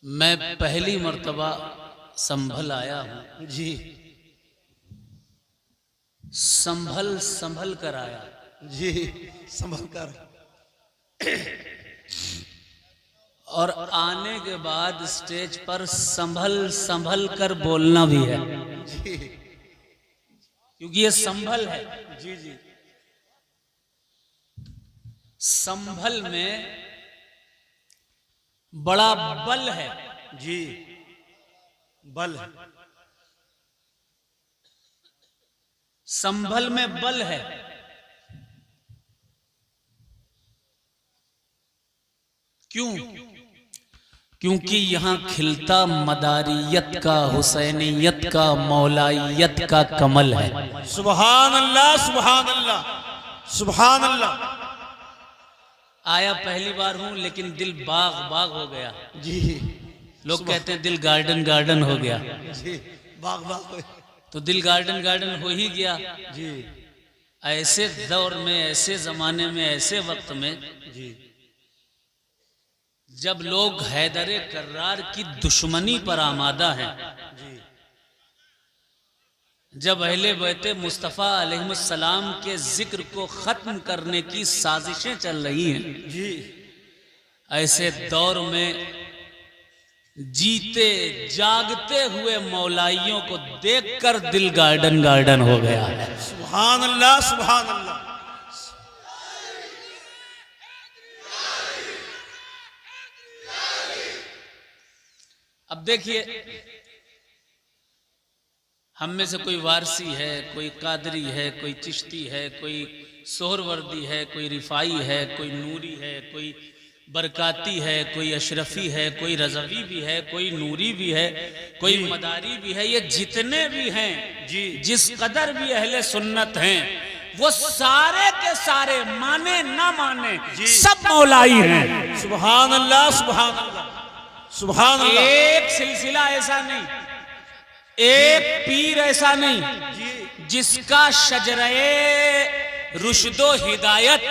मैं पहली मर्तबा संभल आया हूं जी। संभल संभल कर आया जी संभल कर। और आने के बाद स्टेज पर संभल संभल कर बोलना भी है जी क्योंकि ये संभल है। जी जी संभल में बड़ा बल है। जी बल है। संभल में बल है। क्यों? क्योंकि यहां खिलता मदारियत का, हुसैनियत का, मौलाइयत का कमल है। सुभान अल्लाह सुभान अल्लाह सुभान अल्लाह। आया पहली बार हूं लेकिन दिल बाग बाग हो गया। जी लोग कहते हैं दिल गार्डन गार्डन हो गया, जी बाग बाग। तो दिल गार्डन गार्डन हो ही गया। जी ऐसे दौर में, ऐसे जमाने में, ऐसे वक्त में जी जब लोग हैदर कर्रार की दुश्मनी पर आमादा हैं, जी जब अहले बैते मुस्तफ़ा अलैहिस्सलाम के जिक्र को खत्म करने की साजिशें चल रही हैं, जी ऐसे दौर में जीते जागते हुए मौलाइयों को देखकर दिल गार्डन गार्डन हो गया है। सुभान अल्लाह सुभान अल्लाह। अब देखिए, हम में से कोई वारसी है, कोई कादरी है, कोई चिश्ती है, कोई सोहरवर्दी है, कोई रिफाई है, कोई नूरी है, कोई बरकाती है, कोई अशरफी है, कोई रज़वी भी है, कोई नूरी भी है, कोई मदारी भी है। ये जितने भी हैं जी जिस कदर भी अहले सुन्नत हैं, वो सारे के सारे माने ना माने सब मौलाई हैं। सुभान अल्लाह सुभान अल्लाह सुभान अल्लाह। एक सिलसिला ऐसा नहीं, एक पीर ऐसा नहीं जी जिसका शजरे रुशदो हिदायत,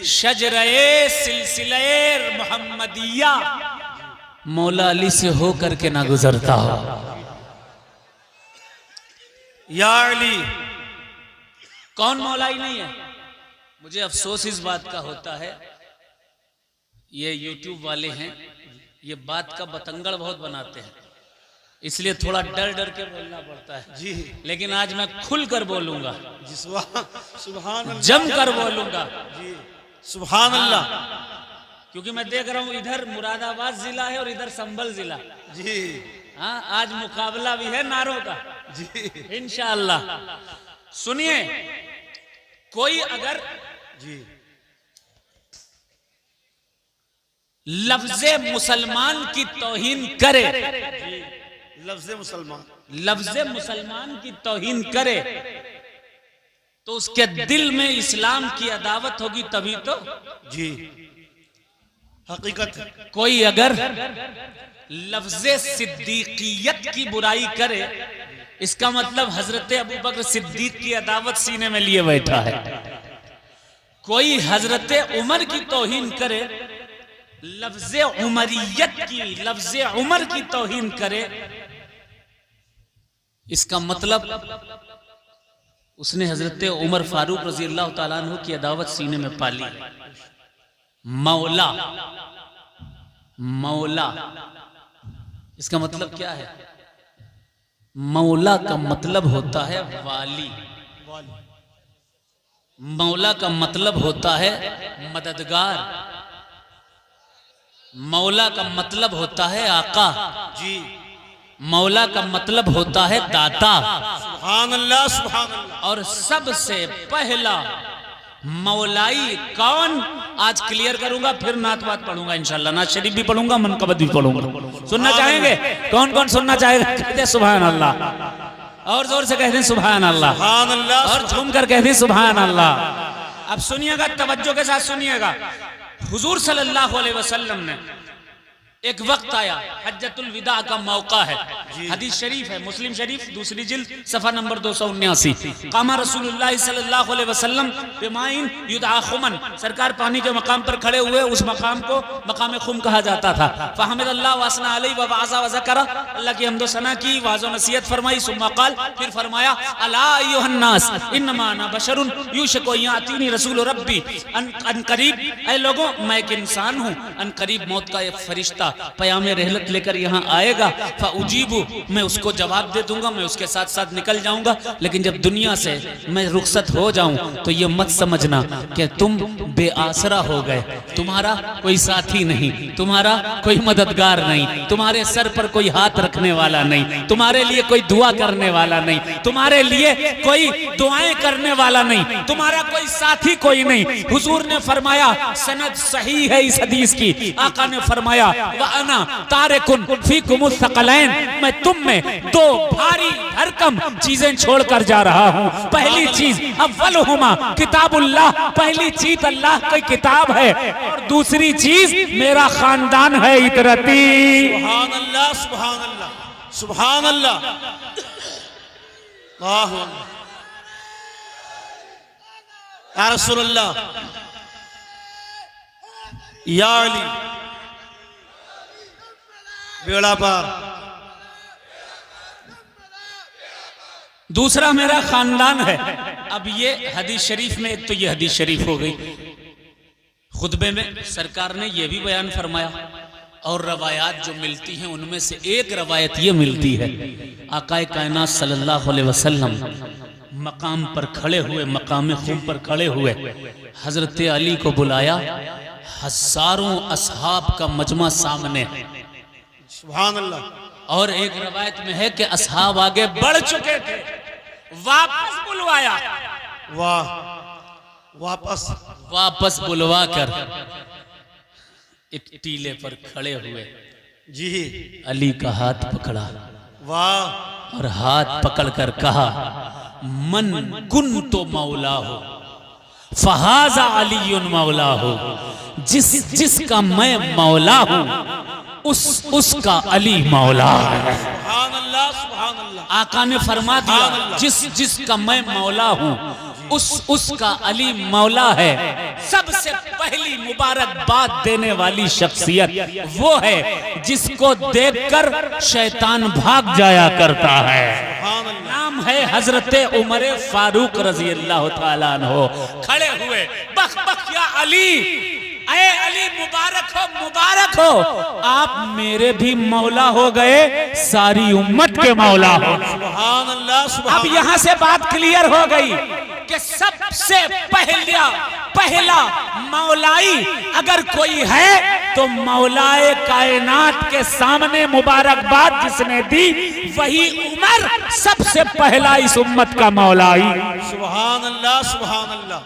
शजरे सिलसिले मोहम्मदिया मौला अली से हो करके ना गुजरता हो। या अली। कौन मौलाई नहीं है? मुझे अफसोस इस बात का होता है, ये यूट्यूब वाले हैं, ये बात का बतंगड़ बहुत बनाते हैं, इसलिए थोड़ा डर डर के बोलना पड़ता है। जी लेकिन आज मैं खुल कर बोलूंगा, जी सुभान अल्लाह। जम कर बोलूंगा जी सुभान अल्लाह। क्योंकि मैं देख रहा हूं इधर मुरादाबाद जिला है और इधर संभल जिला। जी हाँ, आज मुकाबला भी है नारों का जी इंशाअल्लाह। सुनिए, कोई अगर जी लफ्ज़े मुसलमान की तौहीन करे, लफ्ज़े मुसलमान, लफ्ज़े मुसलमान की तौहीन करे तो उसके दिल में इस्लाम की अदावत होगी, तभी तो। जी हकीकत है। कोई अगर लफ्ज़े सिद्दीकियत की बुराई करे, इसका मतलब हजरत अबू बकर सिद्दीक की अदावत सीने में लिए बैठा है। कोई हजरत उमर की तौहीन करे, लफ्ज़े उमरियत की, लफ्ज़े उमर की तौहीन करे, इसका मतलब उसने हजरत उमर फारूक रजी अल्लाह ताला अन्हु की अदावत सीने में पाली। मौला, मौला इसका मतलब क्या है? मौला का मतलब होता है वाली, मौला का मतलब होता है मददगार, मौला का मतलब होता है आका, जी मौला का मतलब होता है दाता। सुभान अल्लाह सुभान अल्लाह। और सबसे पहला मौलाई कौन, आज क्लियर करूंगा, फिर नात बात पढ़ूंगा इंशाल्लाह, नात शरीफ भी पढ़ूंगा, मनकबत भी पढ़ूंगा। सुनना चाहेंगे? कौन कौन सुनना चाहेगा? कहते सुभान अल्लाह, और जोर से कहते सुभान अल्लाह, सुभान अल्लाह, और झूम कर कहते सुभान अल्लाह। अब सुनिएगा, तवज्जो के साथ सुनिएगा। हुजूर सल्लल्लाहु अलैहि वसल्लम ने एक वक्त आया, हज्जतुल विदा का मौका है। हदीस शरीफ है, मुस्लिम शरीफ दूसरी जिल्द सफा नंबर 279। कामा रसूलुल्लाह सल्लल्लाहु अलैहि वसल्लम बिमाइन युदआ खुमन, सरकार पानी के मकाम पर खड़े हुए, उस मकाम को मकाम खुम कहा जाता था। फहमदल्लाह वसना अलैहि व वाज़ा व ज़करा, अल्लाह की हम्दो सना की, वाज़ो नसीहत फरमाई। सुम्मा क़ाल, फिर फरमाया अला अय्युहन नास इन्नमा अना बशरुन युशकु यातीनी रसूल रब्बी अन करीब, ऐ लोगों मैं एक इंसान हूँ, अन करीब मौत का एक फरिश्ता पयामे रहलत लेकर यहाँ आएगा। फउजीबु, मैं उसको जवाब दे दूंगा, मैं उसके साथ साथ निकल जाऊंगा। लेकिन जब दुनिया से मैं रुखसत हो जाऊं तो ये मत समझना कि तुम बेआसरा हो गए, तुम्हारा कोई साथी नहीं, तुम्हारा कोई मददगार नहीं, तुम्हारे सर पर कोई हाथ रखने वाला नहीं, तुम्हारे लिए कोई दुआ करने वाला नहीं, तुम्हारे लिए कोई दुआएं करने वाला नहीं, तुम्हारा कोई साथी कोई नहीं। हुजूर ने फरमाया, सनद सही है इस हदीस की, आका ने फरमाया वअना तारिकुन फीकुमुस सकलैन, मैं तुम में दो भारी भरकम चीजें छोड़कर जा रहा हूँ। पहली चीज अव्वलुहुमा किताबुल्लाह, पहली चीज अल्लाह की किताब है, और दूसरी चीज मेरा खानदान है इतरती। सुभान अल्लाह, सुभान अल्लाह, सुभान अल्लाह, अल्लाहु अकबर। या रसूलल्लाह, या अली, बेड़ा पार। दूसरा मेरा खानदान है। अब ये हदीस शरीफ में, एक तो ये हदीस शरीफ हो गई, खुतबे में सरकार ने ये भी बयान फरमाया, और रवायात जो मिलती हैं उनमें से एक रवायत ये मिलती है, आकाए कायनात सल्लल्लाहु अलैहि वसल्लम मकाम पर खड़े हुए, मकाम खुम पर खड़े हुए, हजरत अली को बुलाया, हजारों असहाब का मजमा सामने, सुभान अल्लाह। और एक रवायत में है कि असहाब आगे बढ़ चुके थे, वापस बुलवाया, वाह, वापस बुलवा कर एक टीले पर खड़े हुए, जी, अली का हाथ पकड़ा, वाह, और हाथ पकड़कर कहा, मन कुन तो मौला हो फहाजा अलीयुन मौला हो, जिसका मैं मौला हूं उसका अली मौला है। सुभान अल्लाह, सुभान अल्लाह। आका ने फरमा दिया, जिसका मैं मौला हूं उसका अली मौला है। सबसे पहली मुबारकबाद देने वाली शख्सियत वो है जिसको देखकर शैतान भाग जाया करता है। नाम है हजरत उमर फारूक रजी अल्लाह तआला अन्हो। खड़े हुए, बख बख या अली, ऐ अली मुबारक हो, मुबारक हो, आप मेरे भी मौला हो गए, सारी उम्मत के मौला हो। सुभान अल्लाह, सुभान। अब यहाँ से बात क्लियर हो गई कि सबसे पहला मौलाई अगर कोई है तो मौलाए कायनात के सामने मुबारकबाद जिसने दी वही उमर सबसे पहला इस उम्मत का मौलाई। सुभान अल्लाह, सुभान अल्लाह,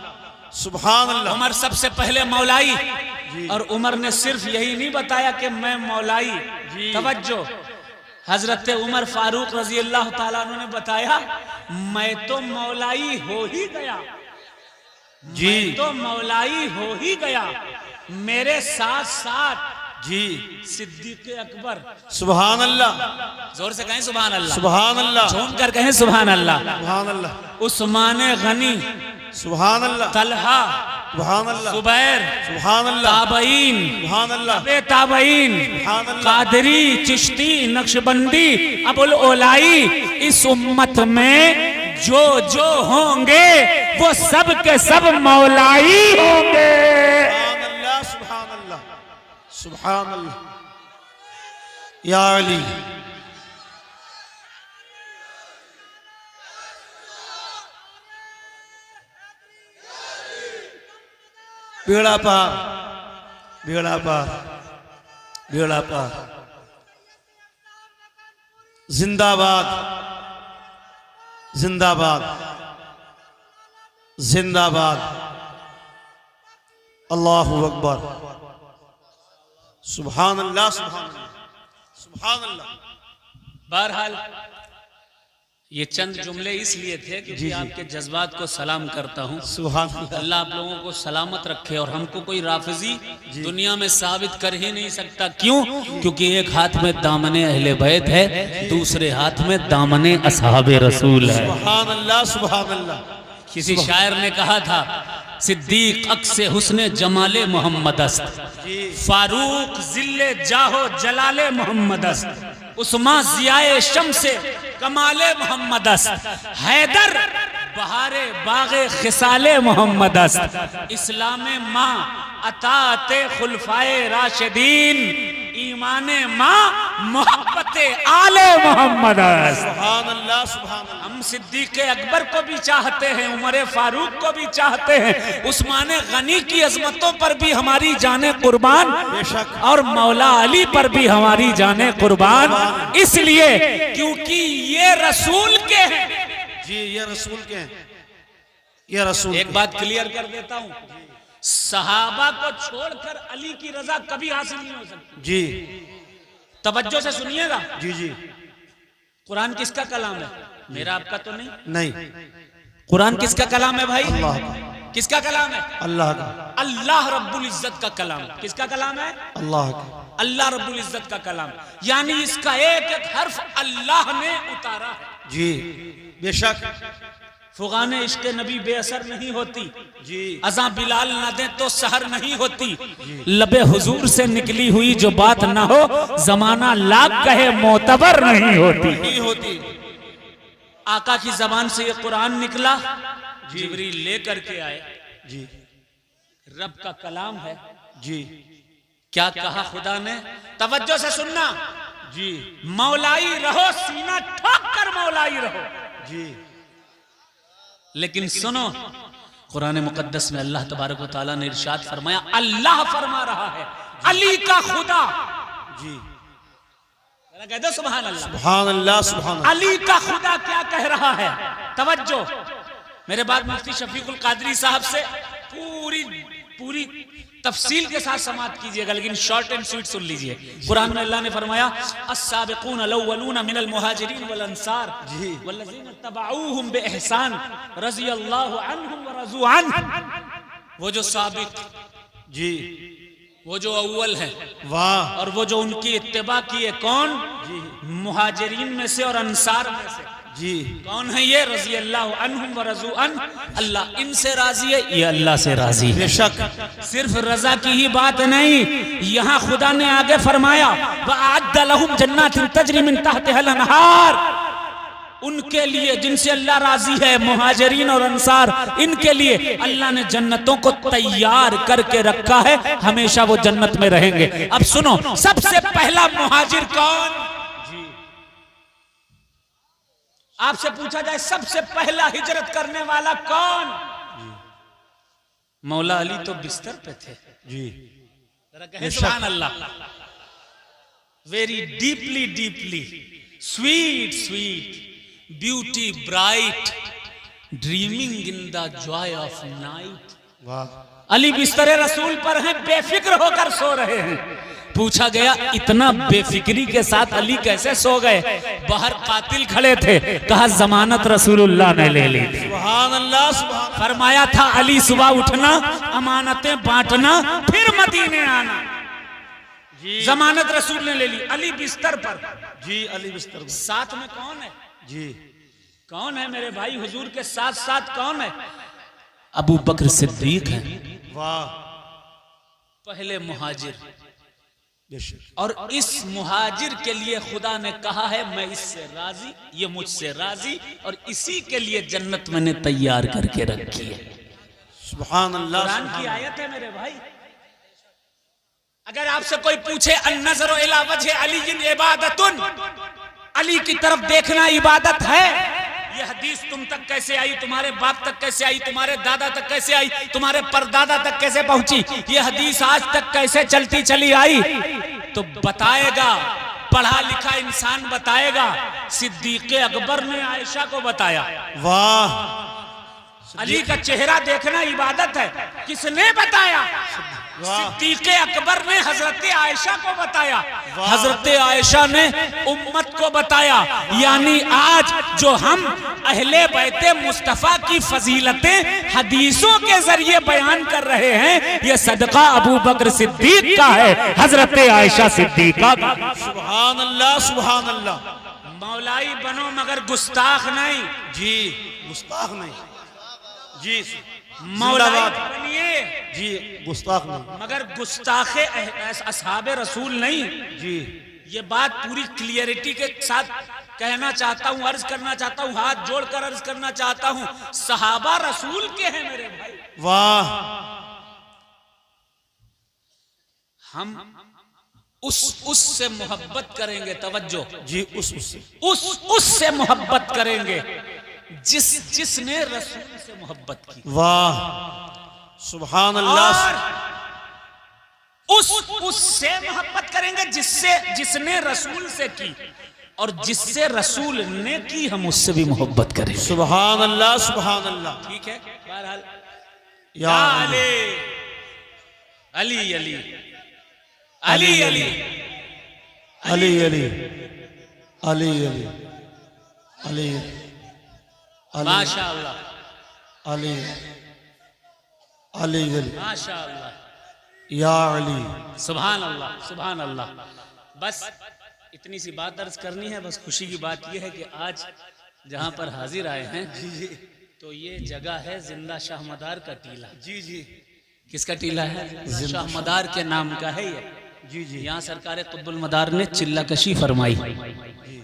सुभान अल्लाह। उमर सबसे पहले मौलाई, और उमर ने सिर्फ यही नहीं बताया कि मैं मौलाई, तवज्जो, हजरत उमर फारूक रजी अल्लाह ताला अन्हु ने बताया, मैं तो मौलाई हो ही गया, जी, तो मौलाई हो ही गया, मेरे साथ साथ जी सिद्दीक़ अकबर, सुभान अल्लाह, जोर से कहें सुभान अल्लाह, सुभान अल्लाह, झूम कर कहें सुभान अल्लाह, सुभान अल्लाह, उस्मान गनी, सुभान अल्लाह, तलहा, सुभान अल्लाह, जुबैर, सुभान अल्लाह, ताबईन, सुभान अल्लाह, ताबईन, सुभान अल्लाह, कादरी, चिश्ती, नक्शबंदी, अबुल ओलाई, इस उम्मत में जो जो होंगे वो सब के सब मौलाई होंगे। सुभान अल्लाह, सुभान अल्लाह, सुभान अल्लाह। या अली, बेड़ा पार, बेड़ा पार, बेड़ा पार। जिंदाबाद, जिंदाबाद, जिंदाबाद। अल्लाहु अकबर। सुभान अल्लाह, सुभान अल्लाह, सुभान अल्लाह। बहरहाल ये चंद जुमले इसलिए थे जी, क्योंकि जी। आपके जज्बात को सलाम करता हूँ। सुभान अल्लाह। अल्लाह आप लोगों को सलामत रखे और हमको कोई राफिजी दुनिया में साबित कर ही नहीं सकता। क्यों? क्योंकि एक हाथ में दामने अहले बैत है, दूसरे हाथ में दामने असहाबे रसूल है। सुभान अल्लाह, सुभान अल्लाह। किसी शायर ने कहा था, सिद्दीक अक्से हुस्ने जमाले मोहम्मद अस्त, फारूक जिल्ले जाहो जलाले मोहम्मद अस्त, उस्मा जियाए शम्से कमाले मोहम्मद अस्त, हैदर बहारे बागे खिसाले मोहम्मद अस्त, इस्लामे माँ अताते खुलफाए राशिदीन, ईमाने माँ मोहब्बते आले मोहम्मद अस्त। सुभान अल्लाह, सुभान अल्लाह। हम सिद्दीक अकबर को भी चाहते हैं, उमर फारूक को भी चाहते हैं, उस्मान गनी की अजमतों पर भी हमारी जाने कुर्बान, बेशक। और मौला अली पर भी हमारी जाने कुर्बान, इसलिए क्योंकि ये रसूल के हैं। जी, ये रसूल के हैं, ये रसूल एक बात क्लियर कर देता हूँ, सहाबा को छोड़कर अली की रजा कभी हासिल नहीं हो सकती। जी, तवज्जो से सुनिएगा। जी, जी। कुरान किसका कलाम है? मेरा आपका तो नहीं। नहीं, कुरान किसका कलाम है भाई? अल्लाह का। किसका कलाम है? अल्लाह का। अल्लाह रब्बुल इज्जत का कलाम। किसका कलाम है? अल्लाह का। अल्लाह रब्बुल इज्जत का कलाम, यानी इसका एक एक हर्फ अल्लाह ने उतारा है। जी, बेशक। फुगान इश्क नबी बेअसर नहीं होती, जी, अज़ां बिलाल ना दे तो सहर नहीं होती, लबे हुजूर से निकली हुई जो बात ना हो, जमाना लाख कहे मोतबर नहीं होती। नहीं होती। आका की जबान से ये कुरान निकला, जिब्रील लेकर के आए, जी, रब का कलाम है। जी, क्या कहा खुदा ने? तवज्जो से सुनना। जी, मौलाई रहो, सीना ठोक कर मौलाई रहो। जी, लेकिन सुनो, कुरान मुकद्दस में अल्लाह तबारक व तआला ने इरशाद फरमाया, अल्लाह फरमा रहा है, अली का खुदा। जी, जरा कह दो सुभान अल्लाह। सुभान अल्लाह, सुभान अल्लाह। अली का खुदा क्या कह रहा है? तवज्जो। मेरे बाद मुफ्ती शफीकुल कादरी साहब से पूरी तफसील के साथ समाप्त कीजिएगा, लेकिन शॉर्ट एंड स्वीट सुन लीजिए। कुरान में अल्लाह ने फरमाया, अस्साबिकून अल-अव्वलून मिनल मुहाजिरीन वल अंसार वल्लज़ीना तबअूहुम बिइहसान रज़ियल्लाहु अन्हुम व रज़ू अन्हु। वो जो साबिक, जी, वो जो अव्वल है, वाह, और वो जो उनकी इत्तिबा किए, कौन? मुहाजिरीन में से और अंसार में से। जी, कौन है ये? रज़ी अल्लाह अन्हुम व रज़ू अन्हु। अल्लाह इनसे राजी है, ये अल्लाह से राजी है। बेशक। सिर्फ रजा की ही बात नहीं, यहाँ खुदा ने आगे फरमाया, वअअद्द लहुम जन्नातिन तजरी मिन तहतिहल अनहार। उनके लिए जिनसे अल्लाह राजी है, मुहाजिरीन और अंसार, इनके लिए अल्लाह ने जन्नतों को तैयार करके रखा है, हमेशा वो जन्नत में रहेंगे। अब सुनो, सबसे पहला मुहाजिर कौन? आपसे पूछा जाए सबसे पहला हिजरत करने वाला कौन? मौला अली तो बिस्तर पे थे। जी, जरा कहें सुभान अल्लाह। Very deeply deeply sweet beauty bright dreaming in the joy of night. वाह। अली बिस्तर रसूल पर हैं, बेफिक्र होकर सो रहे हैं। पूछा गया, इतना बेफिक्री के साथ अली कैसे सो गए? बाहर कातिल खड़े थे, कहा जमानत रसूलुल्लाह ने ले ली। सुभान अल्लाह, सुभान। फरमाया था, अली सुबह उठना, अमानतें बांटना, फिर मदीने आना। जमानत रसूल ने ले ली। अली बिस्तर पर। जी, अली बिस्तर पर। साथ में कौन है? जी, कौन है मेरे भाई? हुजूर के साथ साथ कौन है? अबू बकर सिद्दीक है, वाह, पहले मुहाजिर। बेशक। और इस मुहाजिर के लिए खुदा ने कहा है, मैं इससे राजी, ये मुझसे राजी, और इसी के लिए जन्नत मैंने तैयार करके रखी है। सुभान अल्लाह। कुरान की आयत है मेरे भाई। अगर आपसे कोई पूछे, अन्नज़रु इला वजहि अलीइन इबादतुन, अली की तरफ देखना इबादत है, ये हदीस तुम तक कैसे आई? तुम्हारे बाप तक कैसे आई? तुम्हारे दादा तक कैसे आई? तुम्हारे परदादा तक कैसे पहुंची? ये हदीस आज तक कैसे चलती चली आई? तो बताएगा, पढ़ा लिखा इंसान बताएगा। सिद्दीक अकबर ने आयशा को बताया। वाह। अली का चेहरा देखना इबादत है। किसने बताया? सिद्दीक अकबर ने हजरत आयशा को बताया। हजरत आयशा ने उम्मत को को बताया। यानी आज जो हम अहले बैते मुस्तफा की फजीलतें हदीसों के जरिए बयान कर रहे हैं, ये सदका अबू बकर सिद्दीक का है, हजरत आयशा सिद्दीका का। सुभान अल्लाह, सुभान अल्लाह। मौलाई बनो मगर गुस्ताख नहीं। जी, गुस्ताख नहीं। जी, मौलाई जिंदाबाद। बनिए जी, गुस्ताख नहीं। मगर गुस्ताखे असहाबे रसूल नहीं। जी, ये बात पूरी क्लियरिटी के साथ कहना चाहता हूं, अर्ज करना चाहता हूं, हाथ जोड़कर अर्ज करना चाहता हूं, सहाबा रसूल के हैं मेरे भाई। वाह। हम उससे मोहब्बत करेंगे, तवज्जो जी, उससे उससे मोहब्बत करेंगे जिसने रसूल से मोहब्बत की। वाह, सुभान अल्लाह। उससे मोहब्बत करेंगे जिसने रसूल से की, और जिससे रसूल ने की हम उससे भी मोहब्बत करें। सुभान अल्लाह, सुभान अल्लाह। ठीक है। बहरहाल या अली अली अली अली अली अली अली अली अली अली माशाअल्लाह अली अली अली माशाअल्लाह या अली। सुभान अल्लाह सुभान अल्लाह। बस इतनी सी बात अर्ज करनी है। बस खुशी की बात यह है कि आज जहां पर हाजिर आए हैं तो ये जगह है जिंदा शाह मदार का टीला। जी जी। किसका टीला है? शाह मदार के नाम का है ये। जी जी। यहाँ सरकार कुतुबुल मदार ने चिल्ला कशी फरमाई।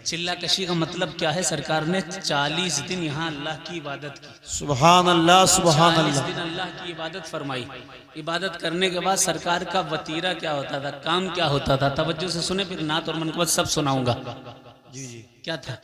चिल्ला कशी का मतलब क्या है? सरकार ने 40 दिन यहाँ अल्लाह की इबादत की। सुभान अल्लाह, सुभान 40 अल्लाह। दिन अल्लाह की इबादत फरमाई। इबादत करने के बाद सरकार का वतीरा क्या होता था, काम क्या होता था? तवज्जो से सुने, फिर नात और मनक़बत सब सुनाऊंगा। जी जी। क्या था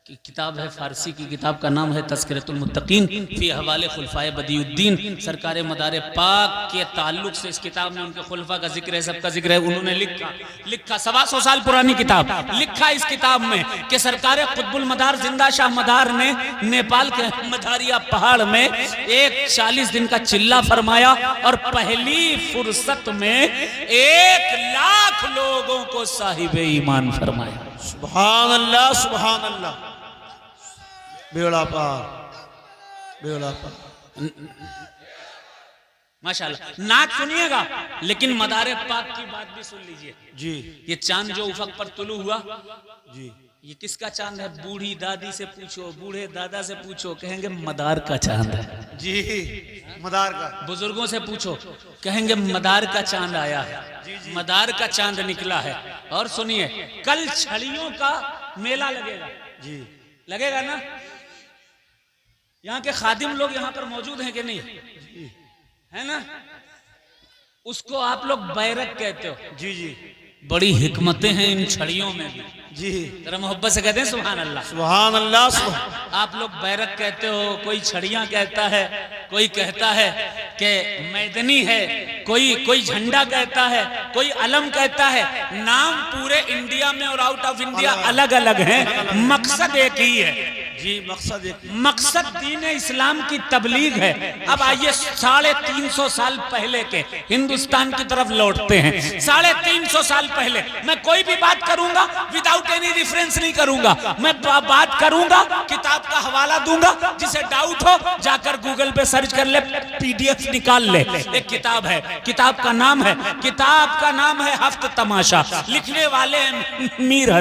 कि किताब है, फारसी की किताब का नाम है तज़किरतुल मुत्तकीन फी हवाले खुलफाए बदियुद्दीन। सरकार मदार पाक के ताल्लुक से इस किताब में उनके खुलफा का जिक्र है, सबका जिक्र है। उन्होंने लिखा 125 साल पुरानी किताब लिखा इस किताब में कि सरकार कुतुबुल मदार जिंदा शाह मदार ने नेपाल के मदारिया पहाड़ में एक 40 दिन का चिल्ला फरमाया और पहली फुर्सत में 1 लाख लोगों को साहिब ईमान फरमाया। सुभान अल्लाह, सुभान अल्लाह। बेड़ा पार, बेड़ा पार। माशाल्लाह। नाच सुनिएगा लेकिन मदारे पाक की बात भी सुन लीजिए। जी ये चांद जो उफक पर तुलू हुआ, जी। ये किसका चांद है? बूढ़ी दादी से पूछो, बूढ़े दादा से पूछो, कहेंगे मदार का चांद है। जी, मदार का। बुजुर्गों से पूछो, कहेंगे मदार का चांद आया है, मदार का चांद निकला है। और सुनिए, कल छड़ियों का मेला लगेगा। जी, लगेगा ना? यहाँ के खादिम लोग यहाँ पर मौजूद हैं कि नहीं? है ना? उसको आप लोग बैरक कहते हो। जी जी। बड़ी हिकमतें हैं इन छड़ियों में भी। जी, जरा मोहब्बत से कहते हैं सुभान अल्लाह। सुभान अल्लाह, सुभान। आप लोग बैरक कहते हो, कोई छड़ियां कहता है, कोई कहता है कि मैदनी है, कोई झंडा कहता है, कोई अलम कहता है। नाम पूरे इंडिया में और आउट ऑफ इंडिया अलग अलग हैं, मकसद एक ही है। जी, मकसद एक। मकसद दीन इस्लाम की तबलीग है। अब आइए 350 साल पहले के हिंदुस्तान की तरफ लौटते हैं। 350 साल पहले मैं कोई भी बात करूंगा विदाउट एनी रेफरेंस नहीं करूंगा। मैं बात करूंगा, किताब का हवाला दूंगा, जिसे डाउट हो जाकर गूगल पे सर्च कर ले, PDF निकाल ले। एक किताब है, किताब का नाम है हफ्त तमाशा। लिखने वाले मीर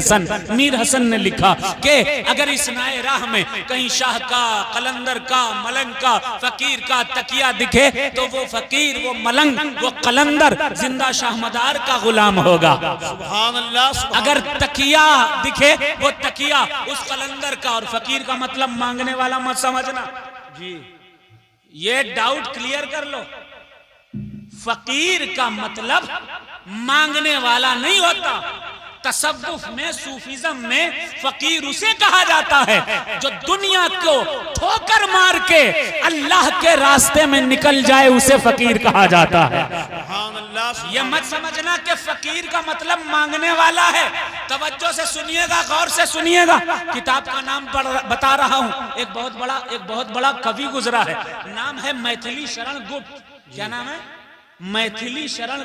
हसन ने लिखा कि अगर इस नए राह में कहीं शाह का, कलंदर का, मलंग का, फकीर का तकिया दिखे तो वो फकीर, वो मलंग, वो कलंदर जिंदा शाह मदार का गुलाम होगा। सुभान अल्लाह, सुभान। अगर तकिया दिखे, वो तकिया उस कलंदर का, और फकीर का मतलब मांगने वाला मत समझना। जी, ये डाउट क्लियर कर लो। फकीर का मतलब मांगने वाला नहीं होता। तसव्वुफ में, सूफीज्म में फकीर उसे कहा जाता है जो दुनिया को ठोकर मार के अल्लाह के रास्ते में निकल जाए, उसे फकीर कहा जाता है। सुभान अल्लाह। ये मत समझना कि फकीर का मतलब मांगने वाला है। तवज्जो से सुनिएगा, गौर से सुनिएगा। किताब का नाम बता रहा हूं। एक बहुत बड़ा कवि गुजरा है, नाम है मैथिली शरण गुप्त। क्या नाम है? मैथिली शरण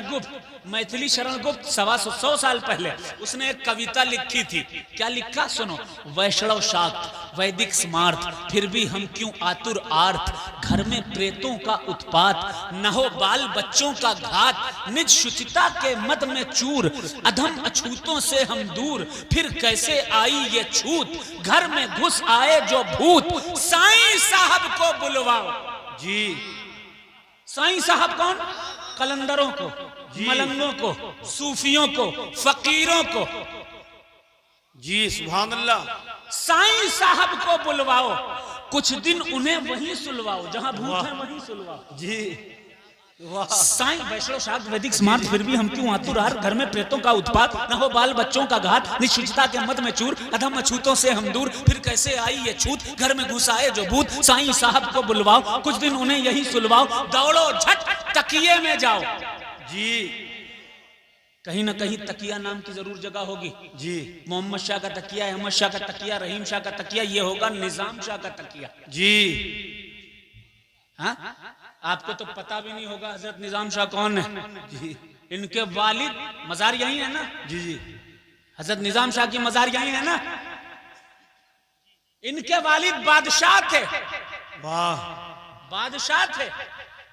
गुप्त 125 साल पहले उसने एक कविता लिखी थी। क्या लिखा सुनो। वैष्णव शाक्त वैदिक स्मार्थ, फिर भी हम क्यों आतुर आर्थ, घर में प्रेतों का उत्पात, न हो बाल बच्चों का घात, निज शुचिता के मद में चूर, अधम अछूतों से हम दूर, फिर कैसे आई ये छूत, घर में घुस आए जो भूत, साईं साहब को बुलवाओ। जी साईं साहब कौन? कलंदरों को, मलंगों को, सूफियों को, फकीरों को। जी सुभान अल्लाह। साईं साहब को बुलवाओ, कुछ दिन उन्हें वहीं सुलवाओ, जहां भूत है वहीं सुलवाओ। जी वाह। साईं वैष्णव शाक्त वैदिक स्मार्ट, फिर भी हम क्यों आतुर आर्थ, घर में प्रेतों का उत्पात, न हो बाल बच्चों का घात, निश्चितता के मद में चूर, अधम अछूतों से हम दूर, फिर कैसे आई ये छूत, घर में घुस आए जो भूत, साईं साहब को बुलवाओ, कुछ दिन उन्हें यही सुलवाओ, दौड़ो झट तकिए में जाओ। जी कहीं ना कहीं तकिया नाम की जरूर जगह होगी। जी मोहम्मद शाह का तकिया, अहमद शाह का तकिया, रहीम शाह का तकिया, ये होगा निजाम शाह का तकिया। जी हाँ, आपको तो पता भी नहीं होगा हजरत निजाम शाह कौन है। जी इनके वालिद मजार यही है ना। जी जी हजरत निजाम शाह की मजार यही है ना। इनके वालिद बादशाह थे। वाह। बादशाह थे,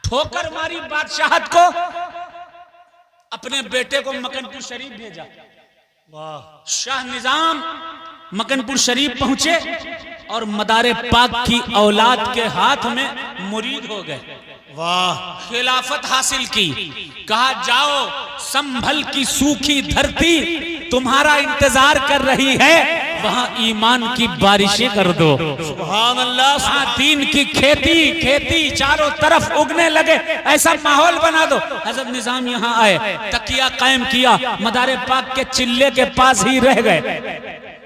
ठोकर मारी बादशाहत को, अपने बेटे को मकनपुर शरीफ भेजा। वाह। शाह निजाम मकनपुर शरीफ पहुंचे और मदारे पाक की औलाद के हाथ में मुरीद हो गए। वाह। खिलाफत हासिल की। कहा जाओ संभल की सूखी धरती तुम्हारा इंतजार कर रही है, वहां ईमान की बारिशें कर दो। सुभान अल्लाह। वहां दीन की खेती चारों तरफ उगने लगे, ऐसा माहौल बना दो। हजरत निजाम यहाँ आए, तकिया कायम किया, मदारे पाक के चिल्ले के पास ही रह गए।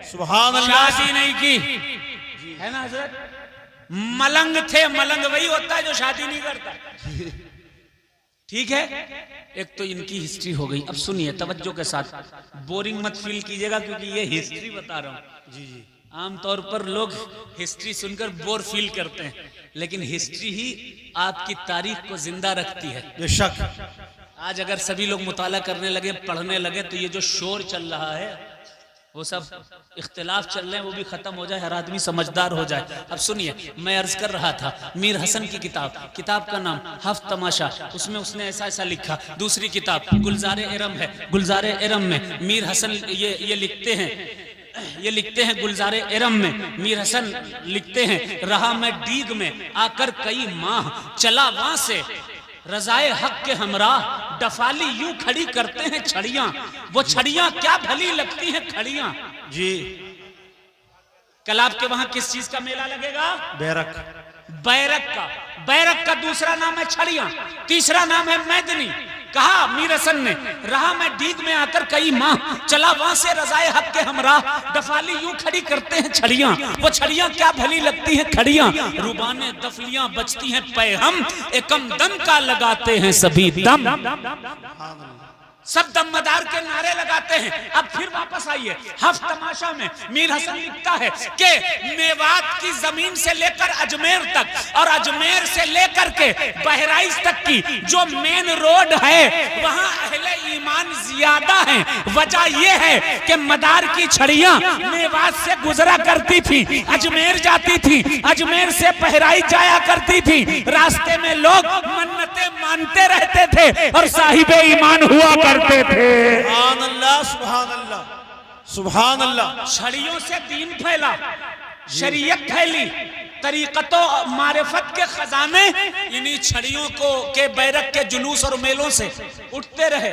सुभान अल्लाह। शादी नहीं की है ना हजरत। मलंग थे, मलंग वही होता है जो शादी नहीं करता। ठीक है, एक तो इनकी हिस्ट्री हो गई। अब सुनिए तवज्जो के साथ, बोरिंग मत फील कीजिएगा क्योंकि ये हिस्ट्री बता रहा हूं। जी जी आमतौर पर लोग हिस्ट्री सुनकर बोर फील करते हैं, लेकिन हिस्ट्री ही आपकी तारीख को जिंदा रखती है। बेशक। आज अगर सभी लोग मुताला करने लगे, पढ़ने लगे, तो ये जो शोर चल रहा है, वो सब इख्तिलाफ चल रहे हैं, वो भी खत्म हो जाए, हर आदमी समझदार हो जाए। अब सुनिए, मैं अर्ज कर रहा था मीर हसन की किताब का नाम हफ्त तमाशा, उसमें उसने ऐसा ऐसा लिखा। दूसरी किताब गुलजार इरम है, गुलजार इरम में मीर हसन ये लिखते हैं गुलजार इरम में मीर हसन लिखते हैं, रहा मैं डीग में आकर कई माह, चला वहां से रजाए हक के हमराह, डफाली यूं खड़ी करते हैं छड़ियां, वो छड़ियां क्या भली लगती हैं खड़ियां। जी। कल आपके वहां किस चीज का मेला लगेगा? बैरक। बैरक का दूसरा नाम है छड़ियां, तीसरा नाम है मैदनी। कहा मीर हसन ने, रहा मैं डीग में आकर कई माह, चला वहां से रजाए हक के हमराह, डफाली यूं खड़ी करते हैं छड़ियां, वो छड़ियां क्या भली लगती हैं खड़ियां, रुबाने दफलियां बजती हैं पैहम, एकम दम का लगाते हैं सभी दम। सब दमदार के नारे लगाते हैं। अब फिर वापस आइए, हफ्त तमाशा में मीर हसन लिखता है कि मेवात की जमीन से लेकर अजमेर तक और अजमेर से लेकर के बहराइच तक की जो मेन रोड है, वहां अहले ईमान ज्यादा हैं। वजह यह है कि मदार की छड़ियां मेवात से गुजरा करती थी, अजमेर जाती थी, अजमेर से बहराइच जाया करती थी। रास्ते में लोग मन्नतें मानते रहते थे और साहिबे ईमान हुआ करते थे। सुभान अल्लाह, सुभान अल्लाह, सुभान अल्लाह। छड़ियों से दीन फैला, शरीयत फैली, तरीक़तो मारिफत के खजाने इन्हीं छड़ियों को के बैरक के जुलूस और मेलों से उठते रहे।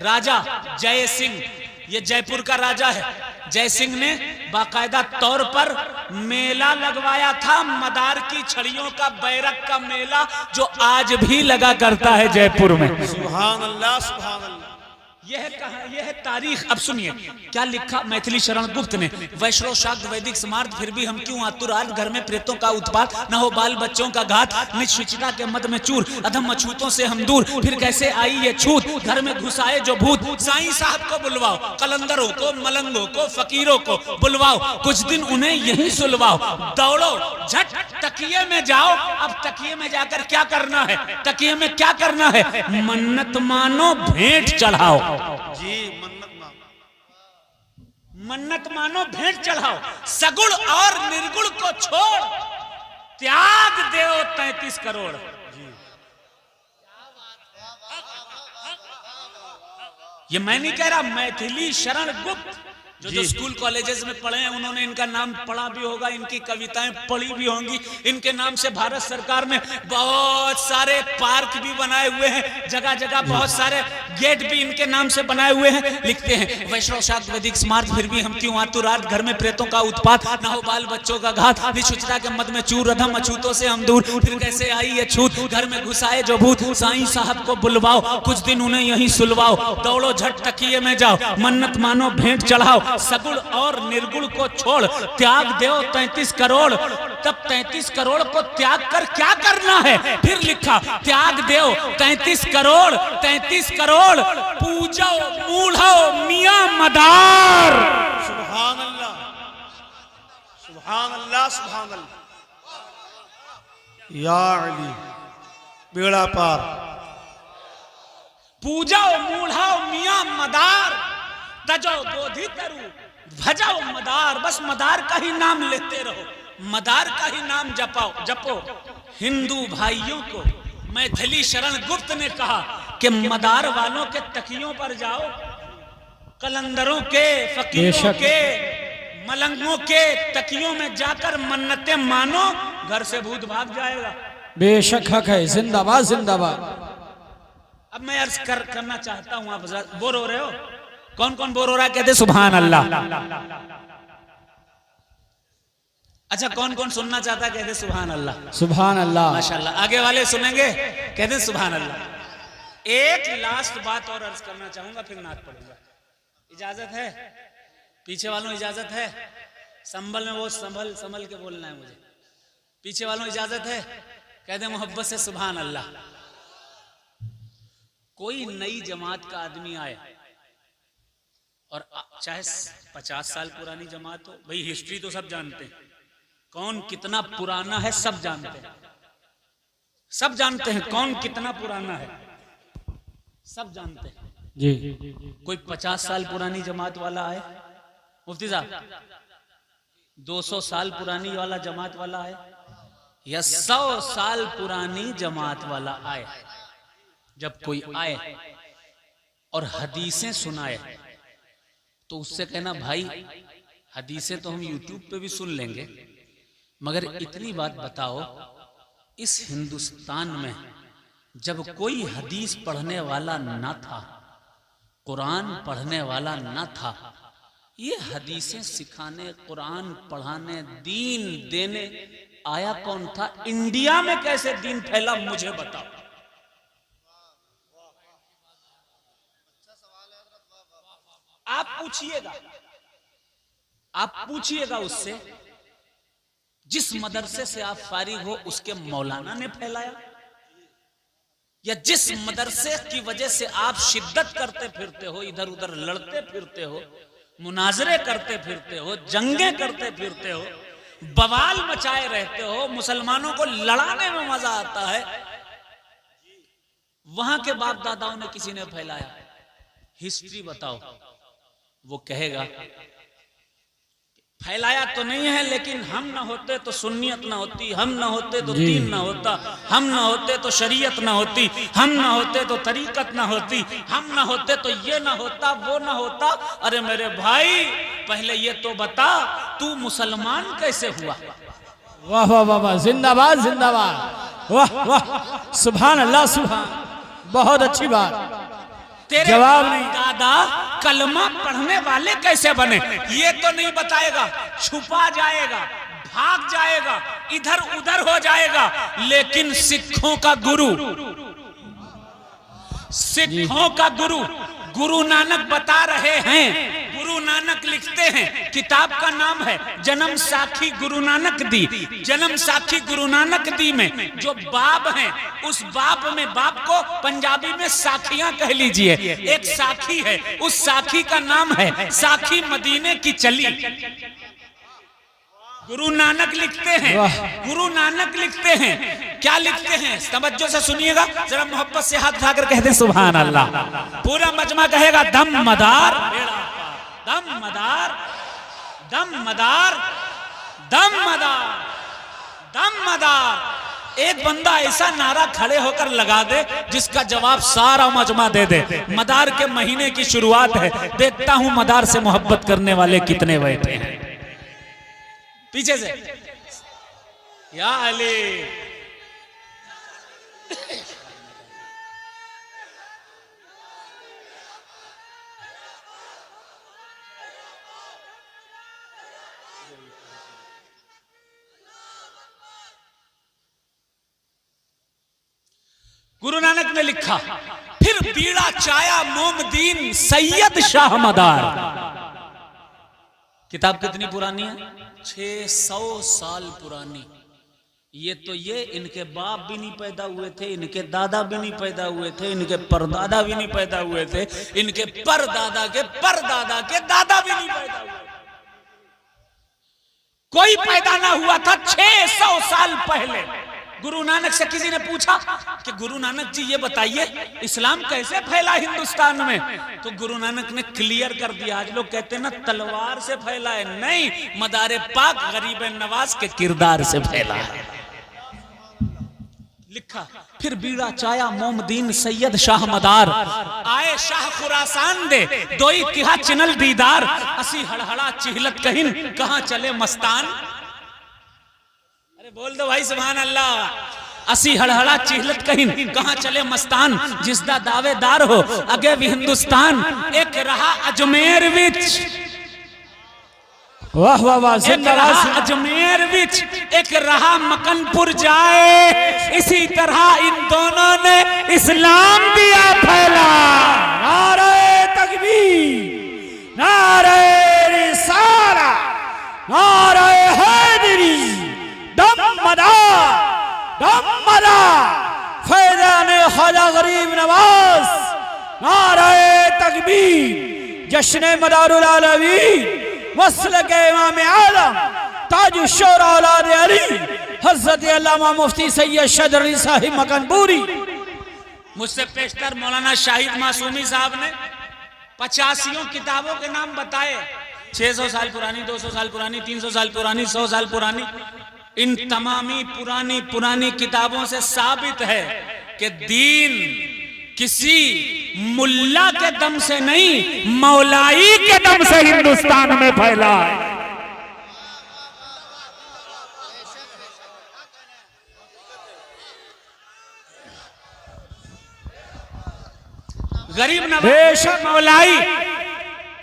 राजा जय सिंह, ये जयपुर का राजा है, जय सिंह ने बाकायदा तौर पर मेला लगवाया था, मदार की छड़ियों का, बैरक का मेला, जो आज भी लगा करता है जयपुर में। सुभान अल्लाह, सुभान अल्लाह। यह है तारीख। अब सुनिए क्या लिखा मैथिली शरण गुप्त ने। वैष्णव शाक्त वैदिक समार्थ, फिर भी हम क्यों आतुरात, घर में प्रेतों का उत्पात, न हो बाल बच्चों का घात, निज शुचिता के मद में चूर, अधम अछूतों से हम दूर, फिर कैसे आई ये छूत, घर में घुसाए जो भूत। साईं साहब को बुलवाओ, कलंदरों को, मलंगों को, फकीरों को बुलवाओ, कुछ दिन उन्हें यहीं सुलवाओ। दौड़ो झट तकिए में जाओ। अब तकिए में जाकर क्या करना है? तकिए में क्या करना है? मन्नत मानो, भेंट चढ़ाओ जी। मन्नत मानो, भेंट चढ़ाओ। सगुण और निर्गुण को छोड़ त्याग देओ 33 करोड़। ये मैं नहीं कह रहा, मैथिली शरण गुप्त जो स्कूल कॉलेजेस में पढ़े हैं उन्होंने इनका नाम पढ़ा भी होगा, इनकी कविताएं पढ़ी भी होंगी। इनके नाम से भारत सरकार ने बहुत सारे पार्क भी बनाए हुए हैं, जगह जगह बहुत सारे गेट भी इनके नाम से बनाए हुए हैं। लिखते हैं वैष्णव शाक्त वैदिक स्मार्ट, फिर भी हम क्यों आतुरात, घर में प्रेतों का उत्पात, न हो बाल बच्चों का घात, निशुचिता के मद में चूर, अधम अछूतों से हम दूर, फिर कैसे आई ये छूत, घर में घुसाए जो भूत। साईं साहब को बुलवाओ, कुछ दिन उन्हें यहीं सुलवाओ। दौड़ो झट तकिए में जाओ, मन्नत मानो, भेंट चढ़ाओ। सगुण और निर्गुण को छोड़ त्याग दो 33 करोड़। तब 33 करोड़ को त्याग कर क्या करना है? फिर लिखा त्याग दो 33 करोड़। 33 करोड़ पूजो मूढ़ो मियां मदार। सुभान अल्लाह, सुभान अल्लाह, सुभान अल्लाह। या अली बेड़ा पार। पूजो मूढ़ो मियां मदार, तजो बोधि तरु भजाओ मदार। बस मदार का ही नाम लेते रहो, मदार का ही नाम जपो। हिंदू भाइयों को मैथिली शरण गुप्त ने कहा कि मदार वालों के तकियों पर जाओ, कलंदरों के, फकीरों के, मलंगों के तकियों में जाकर मन्नतें मानो, घर से भूत भाग जाएगा। बेशक हक है। जिंदाबाद जिंदाबाद। अब मैं अर्ज करना चाहता हूं, आप बोर हो रहे हो? कौन कौन बोर हो रहा है? कहते सुभान अल्लाह। अच्छा, कौन कौन सुनना चाहता है? कहते सुभान अल्लाह, सुभान अल्लाह, माशाल्लाह। आगे वाले सुनेंगे? कहते सुभान अल्लाह। एक लास्ट बात और अर्ज करना चाहूंगा, फिर नात पढ़ूंगा। इजाजत है? पीछे वालों इजाजत है? संभल में वो संभल के बोलना है मुझे। पीछे वालों इजाजत है? कहते मोहब्बत से सुभान अल्लाह। कोई नई जमात का आदमी आए और चाहे 50 साल पुरानी जमात हो, भाई हिस्ट्री तो सब जानते हैं, कौन कितना पुराना है सब जानते हैं, सब जानते हैं कौन कितना पुराना है, सब जानते हैं जी। कोई 50 साल पुरानी जमात वाला है, मुफ्ती साहब 200 साल पुरानी वाला जमात वाला है, या 100 साल पुरानी जमात वाला आए, जब कोई आए और हदीसें सुनाए तो उससे कहना भाई हदीसें तो हम YouTube पे भी सुन लेंगे, मगर इतनी बात बताओ, इस हिंदुस्तान में जब कोई हदीस पढ़ने वाला ना था, कुरान पढ़ने वाला ना था, ये हदीसें सिखाने, कुरान पढ़ाने, दीन देने आया कौन था? इंडिया में कैसे दीन फैला मुझे बताओ। आप पूछिएगा उससे, जिस मदरसे से आप फारिग हो उसके मौलाना ने फैलाया, या जिस मदरसे की वजह से आप शिद्दत करते फिरते हो, इधर उधर लड़ते फिरते हो, मुनाजरे करते फिरते हो, जंगें करते फिरते हो, बवाल मचाए रहते हो, मुसलमानों को लड़ाने में मजा आता है, वहां के बाप दादाओं ने किसी ने फैलाया? हिस्ट्री बताओ। वो कहेगा फैलाया तो नहीं है, लेकिन हम ना होते तो सुन्नियत ना होती, हम ना होते तो दीन ना होता, हम ना होते तो शरीयत ना होती, हम ना होते तो तरीकत ना होती, हम ना होते तो ये ना होता, वो ना होता। अरे मेरे भाई, पहले ये तो बता तू मुसलमान कैसे हुआ? वाह वाह वाह वाह, जिंदाबाद जिंदाबाद, वाह वाह, सुभान अल्लाह, सुभान, बहुत अच्छी बात। तेरे जवाब नहीं। दादा कलमा पढ़ने वाले कैसे बने ये तो नहीं बताएगा, छुपा जाएगा, भाग जाएगा, इधर उधर हो जाएगा, लेकिन सिखों का गुरु गुरु नानक बता रहे हैं, गुरु नानक लिखते हैं, किताब का नाम है जन्म साखी गुरु नानक दी। जन्म साखी गुरु नानक दी में जो बाब हैं, उस बाब में, बाब को पंजाबी में साखियां कह लीजिए, एक साखी है, उस साखी का नाम है साखी मदीने की चली। गुरु नानक लिखते हैं, गुरु नानक लिखते हैं, क्या लिखते हैं तवज्जो से सुनिएगा, जरा मोहब्बत से हाथ उठाकर कहते सुभान अल्लाह। पूरा मजमा कहेगा दम मदार, दम मदार, दम मदार, दम मदार, दम मदार। एक बंदा ऐसा नारा खड़े होकर लगा दे जिसका जवाब सारा मजमा दे दे। मदार के महीने की शुरुआत है, देखता हूं मदार से मोहब्बत करने वाले कितने बैठे हैं। पीछे से या अली। गुरु नानक ने लिखा, फिर बीड़ा चाया मोमदीन सैयद शाह मदार। किताब कितनी पुरानी है? 600 साल पुरानी। ये तो ये इनके बाप भी नहीं पैदा हुए थे, इनके दादा भी नहीं पैदा हुए थे, इनके परदादा भी नहीं पैदा हुए थे, इनके परदादा के परदादा के दादा भी नहीं पैदा हुए, कोई पैदा ना हुआ था 600 साल पहले। गुरु नानक से किसी ने पूछा कि गुरु नानक जी ये बताइए इस्लाम कैसे फैला हिंदुस्तान में? तो गुरु नानक ने क्लियर कर दिया। आज लोग कहते हैं ना तलवार से फैला है, नहीं, मदारे पाक गरीब नवाज के किरदार से फैला है। लिखा, फिर बीड़ा चाया मोमदीन सैयद शाह मदार, आए शाह खुरासान दे दोई किहा चिनल दीदार, असी हड़हड़ा चिहलत कहिन कहां चले मस्तान। बोल दो भाई सुभान अल्लाह। असी हड़हड़ा चिहलत कहिन कहां चले मस्तान, जिसदा दावेदार हो अगे भी हिंदुस्तान। एक रहा अजमेर विच, वाह वाह वाह, जिंदाबाद। अजमेर विच एक रहा मकनपुर जाए, इसी तरह इन दोनों ने इस्लाम दिया फैला। नारे तकबीर, नारे रिसाला, नारे हैदरी, दम मदार, दम मदार, फैज़ान ख्वाजा गरीब नवाज। नारे तकबीर, जश्न मदारुल आलमीन, मसलक इमाम आलम, ताज शोरा औलाद अली, हज़रत अल्लामा मुफ्ती सैयद शदर अली साहिब मकनपुरी। मुझसे पेशतर मौलाना शाहिद मासूमी साहब ने 85 किताबों के नाम बताए, 600 साल पुरानी, 200 साल पुरानी, 300 साल पुरानी, 100 साल पुरानी। इन तमामी पुरानी पुरानी किताबों से साबित है कि दीन किसी मुल्ला के दम से नहीं, मौलाई के दम से हिंदुस्तान में फैला है। गरीब नवाज मौलाई,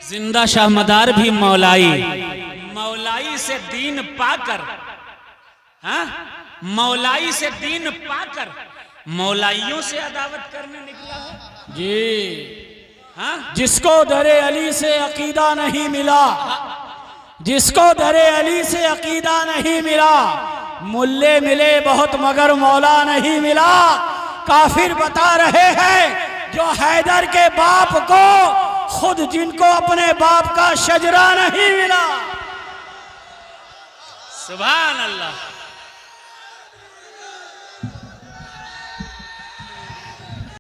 जिंदा शाह मदार भी मौलाई। मौलाई से दीन पाकर, हाँ, मौलाई से दीन पाकर मौलाइयों से अदावत करने निकला है जी। हाँ, जिसको दरे अली से अकीदा नहीं मिला, जिसको दरे अली से अकीदा नहीं मिला, मुल्ले मिले बहुत मगर मौला नहीं मिला। काफिर बता रहे हैं जो हैदर के बाप को, खुद जिनको अपने बाप का शजरा नहीं मिला। सुभान अल्लाह।